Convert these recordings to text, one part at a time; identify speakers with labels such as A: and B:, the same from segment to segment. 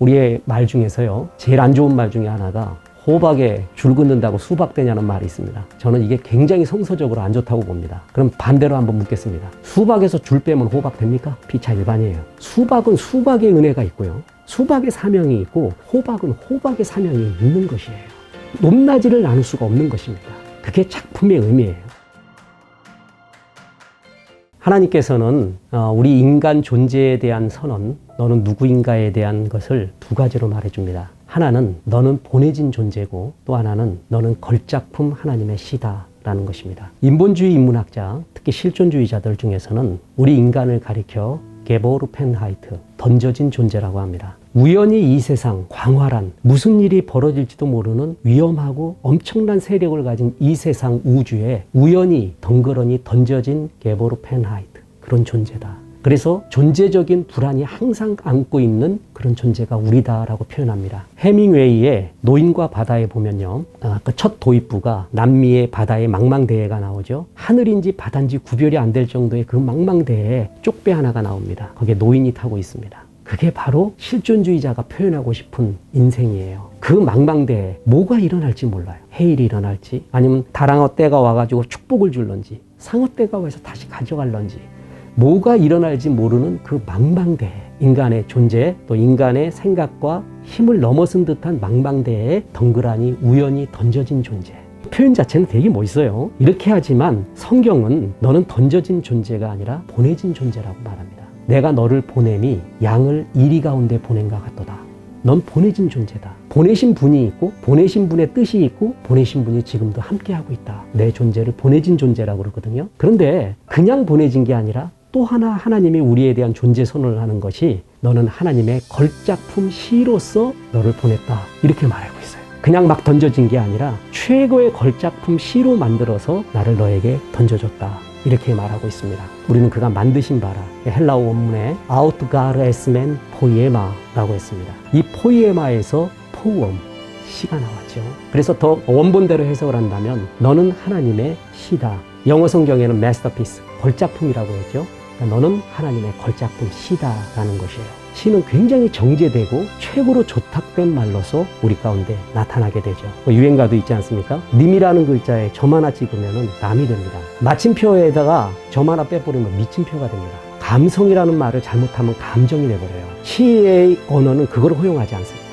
A: 우리의 말 중에서요, 제일 안 좋은 말 중에 하나가 호박에 줄 긋는다고 수박 되냐는 말이 있습니다. 저는 이게 굉장히 성서적으로 안 좋다고 봅니다. 그럼 반대로 한번 묻겠습니다. 수박에서 줄 빼면 호박 됩니까? 피차 일반이에요. 수박은 수박의 은혜가 있고요, 수박의 사명이 있고, 호박은 호박의 사명이 있는 것이에요. 높낮이를 나눌 수가 없는 것입니다. 그게 작품의 의미예요. 하나님께서는 우리 인간 존재에 대한 선언, 너는 누구인가에 대한 것을 두 가지로 말해줍니다. 하나는 너는 보내진 존재고, 또 하나는 너는 걸작품 하나님의 시다라는 것입니다. 인본주의 인문학자, 특히 실존주의자들 중에서는 우리 인간을 가리켜 게보르 펜하이트, 던져진 존재라고 합니다. 우연히 이 세상, 광활한 무슨 일이 벌어질지도 모르는 위험하고 엄청난 세력을 가진 이 세상 우주에 우연히 덩그러니 던져진 게보르 펜하이트, 그런 존재다. 그래서 존재적인 불안이 항상 안고 있는 그런 존재가 우리다라고 표현합니다. 해밍웨이의 노인과 바다에 보면요, 그 첫 도입부가 남미의 바다의 망망대해가 나오죠. 하늘인지 바다인지 구별이 안 될 정도의 그 망망대해에 쪽배 하나가 나옵니다. 거기에 노인이 타고 있습니다. 그게 바로 실존주의자가 표현하고 싶은 인생이에요. 그 망망대해에 뭐가 일어날지 몰라요. 해일이 일어날지, 아니면 다랑어 떼가 와가지고 축복을 줄런지, 상어 떼가 와서 다시 가져갈런지, 뭐가 일어날지 모르는 그 망망대해, 인간의 존재, 또 인간의 생각과 힘을 넘어선 듯한 망망대해에 덩그러니 우연히 던져진 존재. 표현 자체는 되게 멋있어요. 이렇게 하지만 성경은 너는 던져진 존재가 아니라 보내진 존재라고 말합니다. 내가 너를 보냄이 양을 이리 가운데 보낸가 같도다. 넌 보내진 존재다. 보내신 분이 있고, 보내신 분의 뜻이 있고, 보내신 분이 지금도 함께하고 있다. 내 존재를 보내진 존재라고 그러거든요. 그런데 그냥 보내진 게 아니라 또 하나 하나님이 우리에 대한 존재 선언을 하는 것이, 너는 하나님의 걸작품 시로서 너를 보냈다, 이렇게 말하고 있어요. 그냥 막 던져진 게 아니라 최고의 걸작품 시로 만들어서 나를 너에게 던져줬다, 이렇게 말하고 있습니다. 우리는 그가 만드신 바라, 헬라어 원문에 아우트가르 에스멘 포이에마라고 했습니다. 이 포이에마에서 포음, 시가 나왔죠. 그래서 더 원본대로 해석을 한다면 너는 하나님의 시다. 영어 성경에는 마스터피스, 걸작품이라고 했죠. 그러니까 너는 하나님의 걸작품 시다라는 것이에요. 시는 굉장히 정제되고 최고로 조탁된 말로서 우리 가운데 나타나게 되죠. 유행가도 있지 않습니까? 님이라는 글자에 점 하나 찍으면 남이 됩니다. 마침표에다가 점 하나 빼버리면 미침표가 됩니다. 감성이라는 말을 잘못하면 감정이 돼버려요. 시의 언어는 그걸 허용하지 않습니다.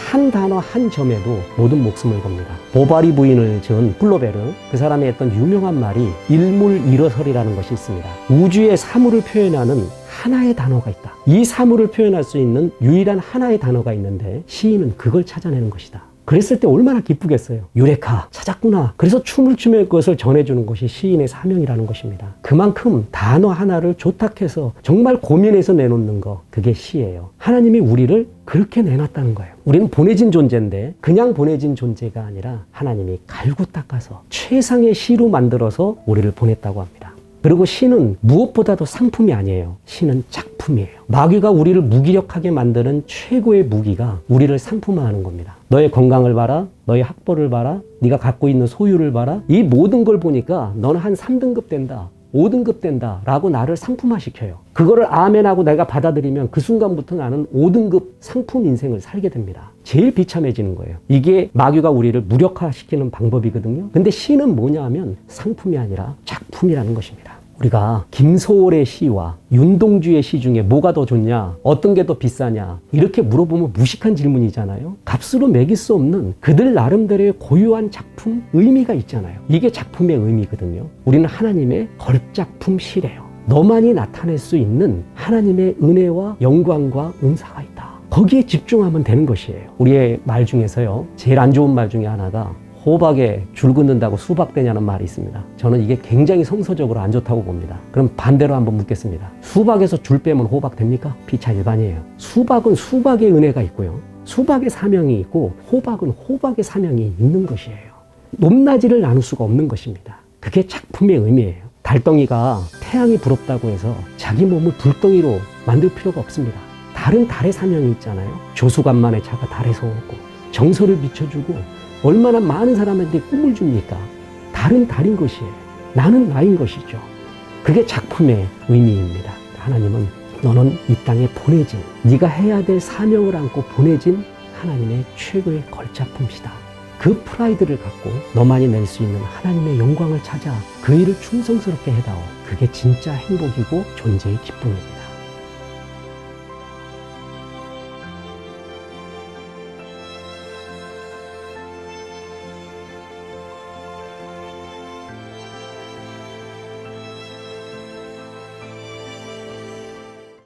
A: 한 단어 한 점에도 모든 목숨을 겁니다. 보바리 부인을 지은 플로베르, 그 사람이 했던 유명한 말이 일물일어설이라는 것이 있습니다. 우주의 사물을 표현하는 하나의 단어가 있다. 이 사물을 표현할 수 있는 유일한 하나의 단어가 있는데 시인은 그걸 찾아내는 것이다. 그랬을 때 얼마나 기쁘겠어요. 유레카, 찾았구나. 그래서 춤을 추며 그것을 전해주는 것이 시인의 사명이라는 것입니다. 그만큼 단어 하나를 조탁해서 정말 고민해서 내놓는 거, 그게 시예요. 하나님이 우리를 그렇게 내놨다는 거예요. 우리는 보내진 존재인데 그냥 보내진 존재가 아니라 하나님이 갈고 닦아서 최상의 시로 만들어서 우리를 보냈다고 합니다. 그리고 시는 무엇보다도 상품이 아니에요. 시는 작품이에요. 마귀가 우리를 무기력하게 만드는 최고의 무기가 우리를 상품화하는 겁니다. 너의 건강을 봐라, 너의 학벌을 봐라, 네가 갖고 있는 소유를 봐라, 이 모든 걸 보니까 너는 한 3등급 된다, 5등급 된다 라고 나를 상품화시켜요. 그거를 아멘하고 내가 받아들이면 그 순간부터 나는 5등급 상품 인생을 살게 됩니다. 제일 비참해지는 거예요. 이게 마귀가 우리를 무력화시키는 방법이거든요. 근데 시는 뭐냐 하면 상품이 아니라 작품이라는 것입니다. 우리가 김소월의 시와 윤동주의 시 중에 뭐가 더 좋냐, 어떤 게 더 비싸냐, 이렇게 물어보면 무식한 질문이잖아요. 값으로 매길 수 없는 그들 나름대로의 고유한 작품, 의미가 있잖아요. 이게 작품의 의미거든요. 우리는 하나님의 걸작품 시래요. 너만이 나타낼 수 있는 하나님의 은혜와 영광과 은사가 있다. 거기에 집중하면 되는 것이에요. 우리의 말 중에서요, 제일 안 좋은 말 중에 하나가 호박에 줄 긋는다고 수박 되냐는 말이 있습니다. 저는 이게 굉장히 성서적으로 안 좋다고 봅니다. 그럼 반대로 한번 묻겠습니다. 수박에서 줄 빼면 호박 됩니까? 피차 일반이에요. 수박은 수박의 은혜가 있고요, 수박의 사명이 있고, 호박은 호박의 사명이 있는 것이에요. 높낮이를 나눌 수가 없는 것입니다. 그게 작품의 의미예요. 달덩이가 태양이 부럽다고 해서 자기 몸을 불덩이로 만들 필요가 없습니다. 다른 달의 사명이 있잖아요. 조수간만의 차가 달에서 오고 정서를 비춰주고 얼마나 많은 사람한테 꿈을 줍니까? 다른 달인 것이에요. 나는 나인 것이죠. 그게 작품의 의미입니다. 하나님은 너는 이 땅에 보내진, 네가 해야 될 사명을 안고 보내진 하나님의 최고의 걸작품이다. 그 프라이드를 갖고 너만이 낼 수 있는 하나님의 영광을 찾아 그 일을 충성스럽게 해다오. 그게 진짜 행복이고 존재의 기쁨이다.